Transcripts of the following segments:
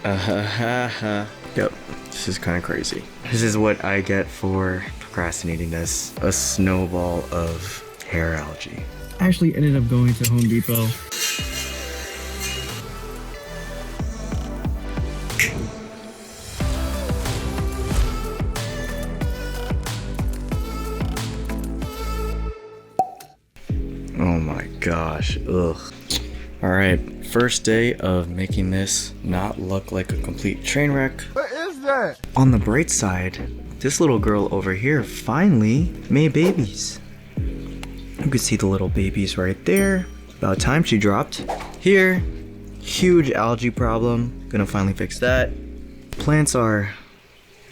Yep, this is kind of crazy. This is what I get for procrastinating this. A snowball of hair algae. I actually ended up going to Home Depot. Oh my gosh, ugh. All right, first day of making this not look like a complete train wreck. What is that? On the bright side, this little girl over here finally made babies. You can see the little babies right there. About time she dropped. Here, huge algae problem. Gonna finally fix that. Plants are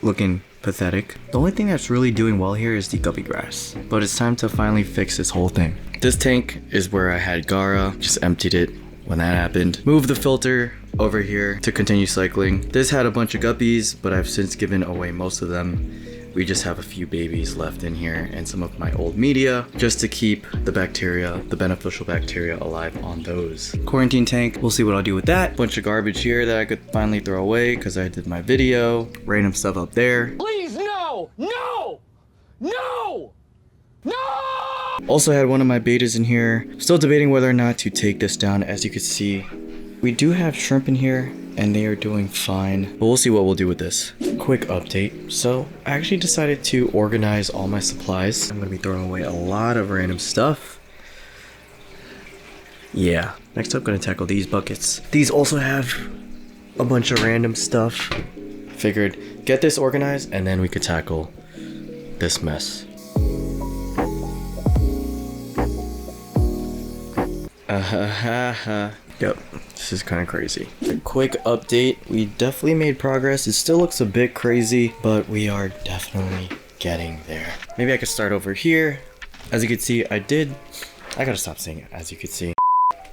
looking pathetic. The only thing that's really doing well here is the guppy grass. But it's time to finally fix this whole thing. This tank is where I had Gara, just emptied it when that happened. Moved the filter over here to continue cycling. This had a bunch of guppies, but I've since given away most of them. We just have a few babies left in here and some of my old media just to keep the bacteria, the beneficial bacteria alive on those. Quarantine tank, we'll see what I'll do with that. Bunch of garbage here that I could finally throw away because I did my video. Random stuff up there. Please, no! No! No! No! Also had one of my betas in here. Still debating whether or not to take this down. As you can see, we do have shrimp in here and they are doing fine, but we'll see what we'll do with this. Quick update. So I actually decided to organize all my supplies. I'm gonna be throwing away a lot of random stuff. Yeah, next up, gonna tackle these buckets. These also have a bunch of random stuff. Figured get this organized and then we could tackle this mess. Yep, this is kind of crazy. A quick update, we definitely made progress. It still looks a bit crazy, but we are definitely getting there. Maybe I could start over here. As you can see, I gotta stop saying it, as you can see.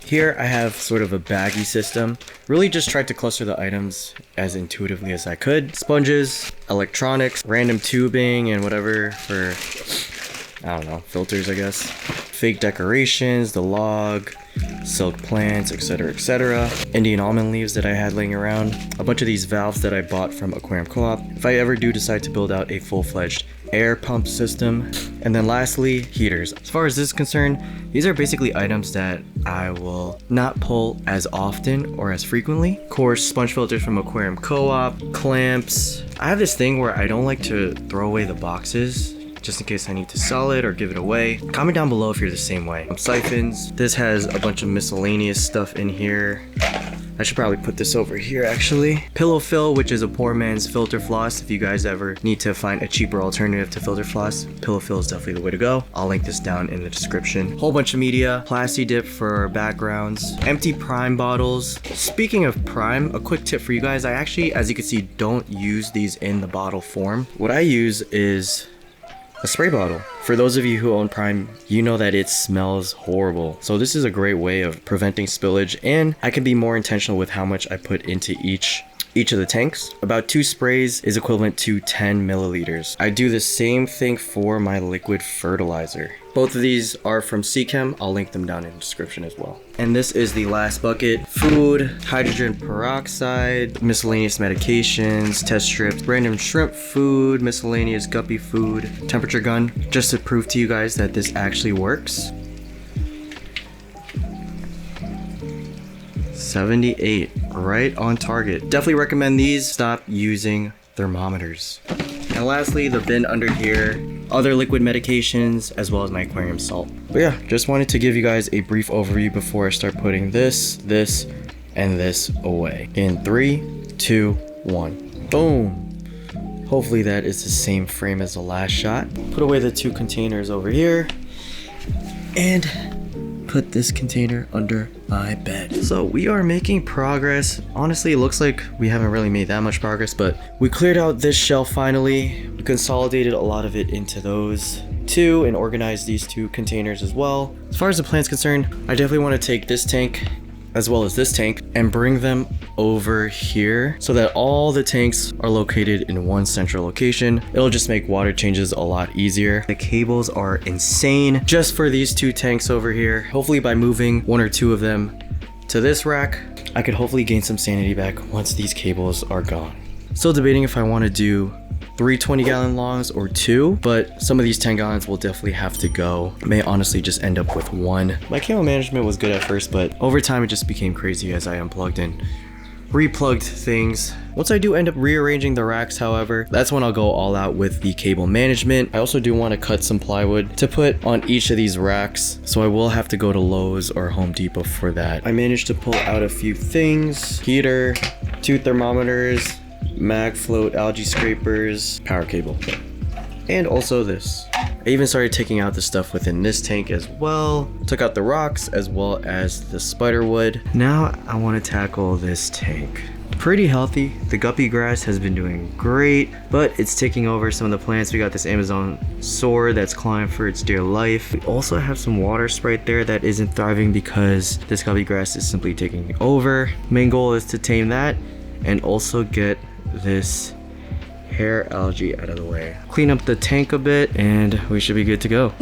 Here I have sort of a baggy system. Really just tried to cluster the items as intuitively as I could. Sponges, electronics, random tubing, and whatever for, I don't know, filters I guess. Fake decorations, the log, silk plants, etc, etc. Indian almond leaves that I had laying around. A bunch of these valves that I bought from Aquarium Co-op. If I ever do decide to build out a full-fledged air pump system. And then lastly, heaters. As far as this is concerned, these are basically items that I will not pull as often or as frequently. Of course, sponge filters from Aquarium Co-op, clamps. I have this thing where I don't like to throw away the boxes just in case I need to sell it or give it away. Comment down below if you're the same way. Siphons. This has a bunch of miscellaneous stuff in here. I should probably put this over here actually. Pillow fill, which is a poor man's filter floss. If you guys ever need to find a cheaper alternative to filter floss, pillow fill is definitely the way to go. I'll link this down in the description. Whole bunch of media, Plasti Dip for backgrounds, empty prime bottles. Speaking of prime, a quick tip for you guys. I actually, as you can see, don't use these in the bottle form. What I use is a spray bottle. For those of you who own Prime, you know that it smells horrible. So this is a great way of preventing spillage, and I can be more intentional with how much I put into each of the tanks. About 2 sprays is equivalent to 10 milliliters. I do the same thing for my liquid fertilizer. Both of these are from Seachem. I'll link them down in the description as well. And this is the last bucket. Food, hydrogen peroxide, miscellaneous medications, test strips, random shrimp food, miscellaneous guppy food, temperature gun, just to prove to you guys that this actually works. 78, right on target. Definitely recommend these. Stop using thermometers. And lastly, the bin under here, other liquid medications, as well as my aquarium salt. But yeah, just wanted to give you guys a brief overview before I start putting this, and this away. In 3, 2, 1, boom. Hopefully that is the same frame as the last shot. Put away the 2 containers over here, and put this container under my bed. So we are making progress. Honestly, it looks like we haven't really made that much progress, but we cleared out this shelf finally. We consolidated a lot of it into those 2 and organized these 2 containers as well. As far as the plant's concerned, I definitely want to take this tank as well as this tank and bring them over here so that all the tanks are located in one central location. It'll just make water changes a lot easier. The cables are insane just for these 2 tanks over here. Hopefully by moving 1 or 2 of them to this rack, I could hopefully gain some sanity back once these cables are gone. Still debating if I want to do 3 20-gallon longs or 2, but some of these 10 gallons will definitely have to go. I may honestly just end up with 1. My cable management was good at first, but over time it just became crazy as I unplugged and replugged things. Once I do end up rearranging the racks, however, that's when I'll go all out with the cable management. I also do want to cut some plywood to put on each of these racks, so I will have to go to Lowe's or Home Depot for that. I managed to pull out a few things: heater, 2 thermometers, mag float algae scrapers, power cable, and also this. I even started taking out the stuff within this tank as well. Took out the rocks as well as the spider wood. Now I want to tackle this tank. Pretty healthy. The guppy grass has been doing great, but it's taking over some of the plants. We got this Amazon sword that's clawing for its dear life. We also have some water sprite there that isn't thriving because this guppy grass is simply taking over. Main goal is to tame that and also get this hair algae out of the way. Clean up the tank a bit and we should be good to go.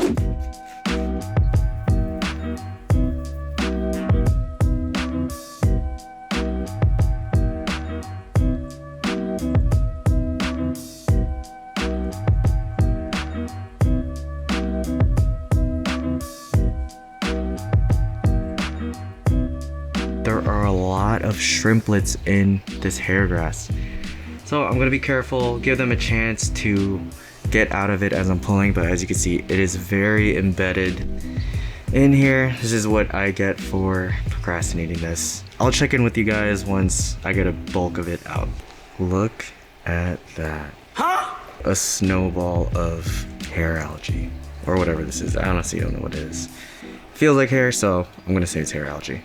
There are a lot of shrimplets in this hair grass. So I'm gonna be careful, give them a chance to get out of it as I'm pulling, but as you can see, it is very embedded in here. This is what I get for procrastinating this. I'll check in with you guys once I get a bulk of it out. Look at that. Huh? A snowball of hair algae, or whatever this is. I honestly don't know what it is. Feels like hair, so I'm gonna say it's hair algae.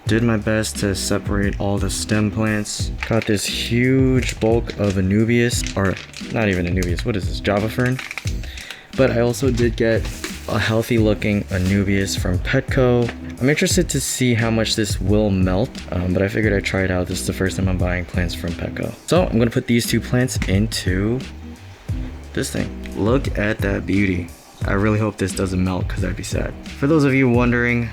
Did my best to separate all the stem plants. Got this huge bulk of Anubias, or not even Anubias, what is this, Java fern? But I also did get a healthy looking Anubias from Petco. I'm interested to see how much this will melt, but I figured I'd try it out. This is the first time I'm buying plants from Petco. So I'm gonna put these 2 plants into this thing. Look at that beauty. I really hope this doesn't melt because I'd be sad. For those of you wondering,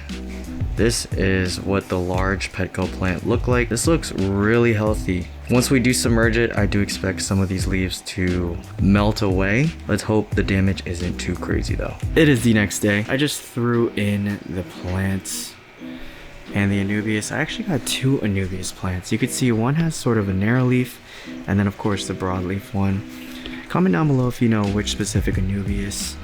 this is what the large Petco plant looked like. This looks really healthy. Once we do submerge it, I do expect some of these leaves to melt away. Let's hope the damage isn't too crazy though. It is the next day. I just threw in the plants and the Anubias. I actually got 2 Anubias plants. You could see one has sort of a narrow leaf, and then of course the broadleaf one. Comment down below if you know which specific Anubias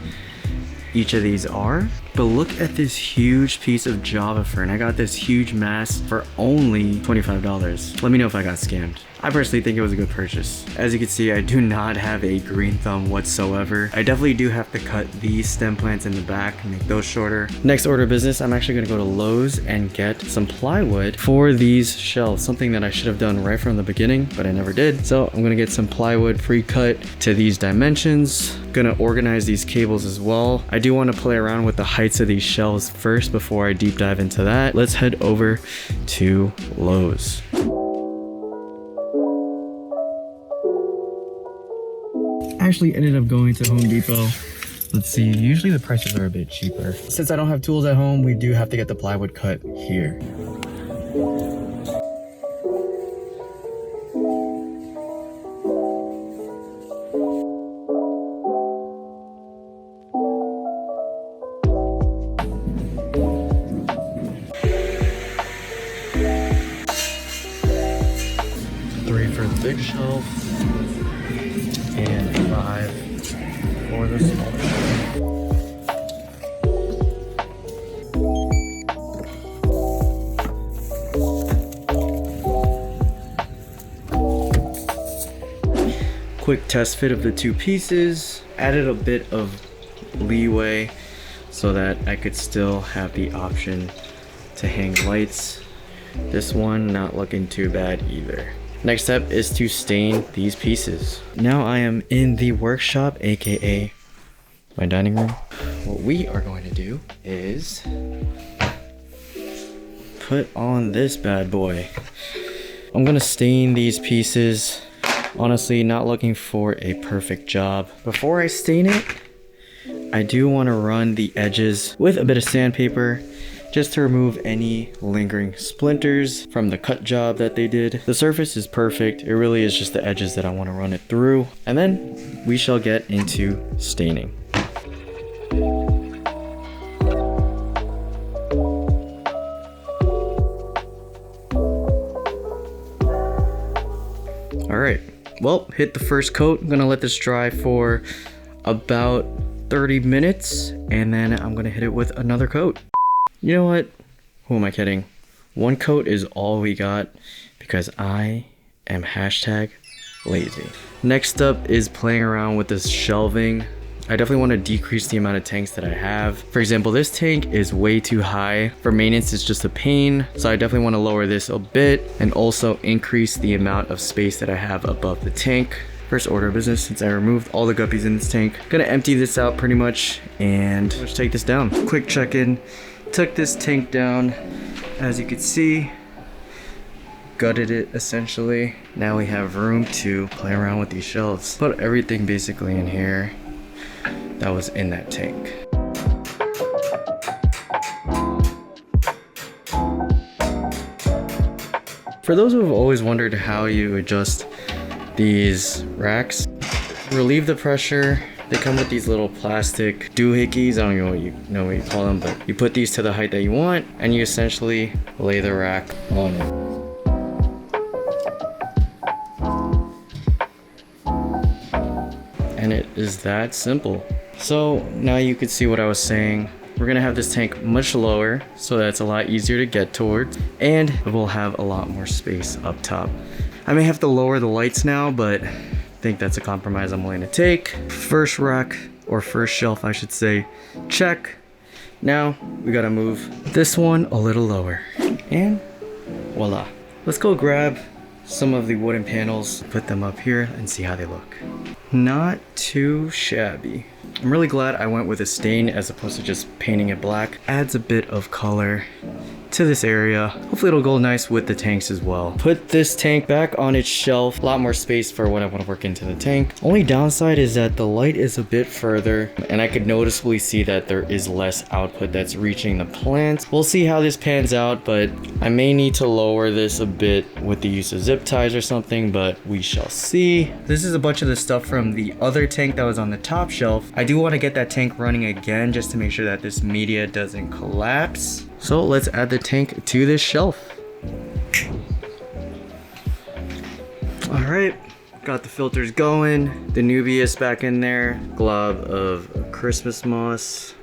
each of these are. But look at this huge piece of Java fern. I got this huge mass for only $25. Let me know if I got scammed. I personally think it was a good purchase. As you can see, I do not have a green thumb whatsoever. I definitely do have to cut these stem plants in the back and make those shorter. Next order of business, I'm actually gonna go to Lowe's and get some plywood for these shelves. Something that I should have done right from the beginning, but I never did. So I'm gonna get some plywood pre-cut to these dimensions. Gonna organize these cables as well. I do wanna play around with the heights of these shelves first before I deep dive into that. Let's head over to Lowe's. Actually ended up going to Home Depot. Let's see, usually the prices are a bit cheaper. Since I don't have tools at home, we do have to get the plywood cut here. For the big shelf and 5 for the small shelf. Quick test fit of the 2 pieces. Added a bit of leeway so that I could still have the option to hang lights. This one not looking too bad either. Next step is to stain these pieces. Now I am in the workshop, aka my dining room. What we are going to do is put on this bad boy. I'm gonna stain these pieces Honestly, not looking for a perfect job. Before I stain it, I do want to run the edges with a bit of sandpaper just to remove any lingering splinters from the cut job that they did. The surface is perfect. It really is just the edges that I want to run it through. And then we shall get into staining. Alright, well, hit the first coat. I'm gonna let this dry for about 30 minutes and then I'm gonna hit it with another coat. You know what? Who am I kidding? One coat is all we got because I am #lazy. Next up is playing around with this shelving. I definitely want to decrease the amount of tanks that I have. For example, this tank is way too high. For maintenance, it's just a pain. So I definitely want to lower this a bit and also increase the amount of space that I have above the tank. First order of business, since I removed all the guppies in this tank, gonna empty this out pretty much and let's take this down. Quick check-in. Took this tank down, as you can see, gutted it essentially. Now we have room to play around with these shelves. Put everything basically in here that was in that tank. For those who have always wondered how you adjust these racks, relieve the pressure. They come with these little plastic doohickeys. I don't know what you call them, but you put these to the height that you want and you essentially lay the rack on it. And it is that simple. So now you can see what I was saying. We're gonna have this tank much lower, so that's a lot easier to get towards, and we'll have a lot more space up top. I may have to lower the lights now, but I think that's a compromise I'm willing to take. First rack, or first shelf I should say, check. Now we gotta move this one a little lower, and voila. Let's go grab some of the wooden panels, put them up here and see how they look. Not too shabby. I'm really glad I went with a stain as opposed to just painting it black. Adds a bit of color to this area. Hopefully it'll go nice with the tanks as well. Put this tank back on its shelf. A lot more space for what I want to work into the tank. Only downside is that the light is a bit further and I could noticeably see that there is less output that's reaching the plants. We'll see how this pans out, but I may need to lower this a bit with the use of zip ties or something, but we shall see. This is a bunch of the stuff from the other tank that was on the top shelf. I do want to get that tank running again just to make sure that this media doesn't collapse. So let's add the tank to this shelf. All right, got the filters going. The Nubius back in there. Glob of Christmas moss.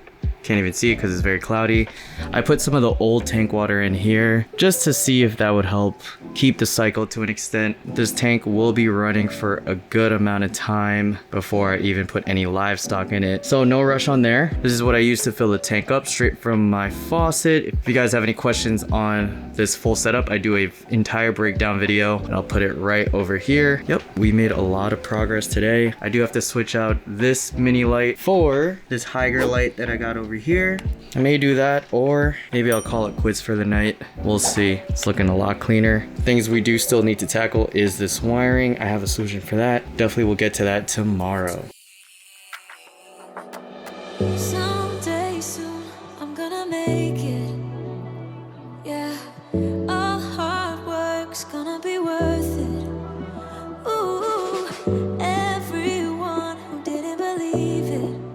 Can't even see it because it's very cloudy. I put some of the old tank water in here just to see if that would help keep the cycle to an extent. This tank will be running for a good amount of time before I even put any livestock in it. So no rush on there. This is what I use to fill the tank up straight from my faucet. If you guys have any questions on this full setup, I do an entire breakdown video and I'll put it right over here. Yep, we made a lot of progress today. I do have to switch out this mini light for this Hygger light that I got over here. I may do that, or maybe I'll call it quits for the night. We'll see. It's looking a lot cleaner. Things we do still need to tackle is this wiring. I have a solution for that. Definitely will get to that tomorrow. Someday soon I'm gonna make it. Yeah, all hard work's gonna be worth it. Ooh, everyone who didn't believe it.